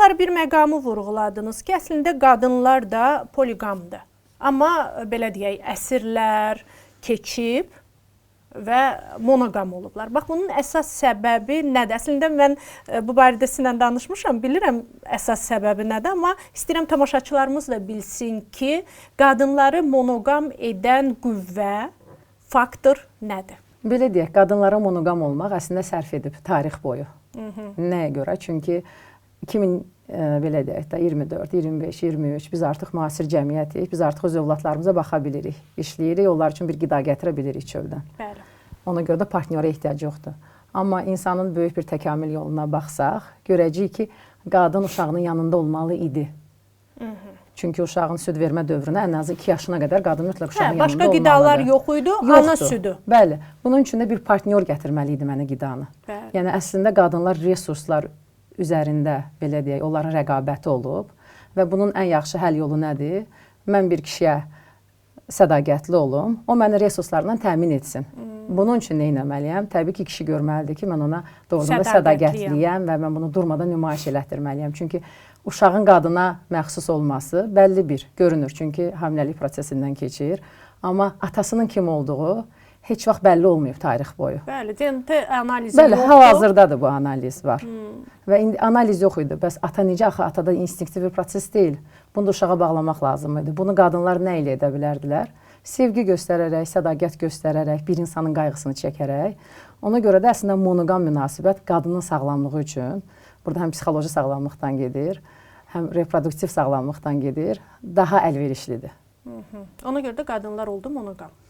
Dostlar, bir məqamı vurğuladınız ki, əslində qadınlar da poliqamdır. Amma belə deyək, əsrlər keçib və monoqam olublar. Bax, bunun əsas səbəbi nədir? Əslində mən bu barədə sizinlə danışmışam, bilirəm əsas səbəbi nədir, amma istəyirəm tamaşaçılarımız da bilsin ki, qadınları monoqam edən qüvvə, faktor nədir? Belə deyək, qadınlara monoqam olmaq əslində sərf edib tarix boyu. Nəyə görə? Çünki 2000 belə deyək də 24, 25, 23 biz artıq müasir cəmiyyətik. Biz artıq öz övladlarımıza baxa bilirik, işləyirik, onlar üçün bir qida gətirə bilirik çöldən. Bəli. Ona görə də partnyora ehtiyac yoxdur. Amma insanın böyük bir təkamül yoluna baxsaq, görəcəyik ki, qadın uşağının yanında olmalı idi. Çünki uşağın süd vermə dövrünə ən azı 2 yaşına qədər qadın mütləq uşağın yanında olmalıdır. Başqa qidalar yox idi, ana südü. Bəli. Bunun üçün də bir partnyor gətirməli idi mənə qidanı. Bəli. Yəni əslində qadınlar resurslar üzərində, belə deyək, onların rəqabəti olub və bunun ən yaxşı həll yolu nədir? Mən bir kişiyə sədaqətli olum, o məni resurslarla təmin etsin. Bunun üçün nə etməliyəm? Təbii ki, kişi görməlidir ki, mən ona doğrudan da sədaqətliyəm və mən bunu durmadan nümayiş elətdirməliyəm. Çünki uşağın qadına məxsus olması bəlli bir görünür, çünki hamiləlik prosesindən keçir. Amma atasının kim olduğu heç vaxt bəlli olmayıb tarix boyu. Bəli, DNT analizi yoxdur. yoxdur. Hal-hazırda da bu analiz var. Və indi analiz yox idi. Bəs ata necə? Axı atada instinktiv bir proses deyil. Bunu da uşağa bağlamaq lazım idi. Bunu qadınlar nə ilə edə bilərdilər? Sevgi göstərərək, sədaqət göstərərək, bir insanın qayğısını çəkərək. Ona görə də əslində monoqam münasibət qadının sağlamlığı üçün, burada həm psixoloji sağlamlıqdan gedir, həm reproduktiv sağlamlıqdan gedir, daha əlverişlidir. Ona görə də qadınlar oldu monoqam.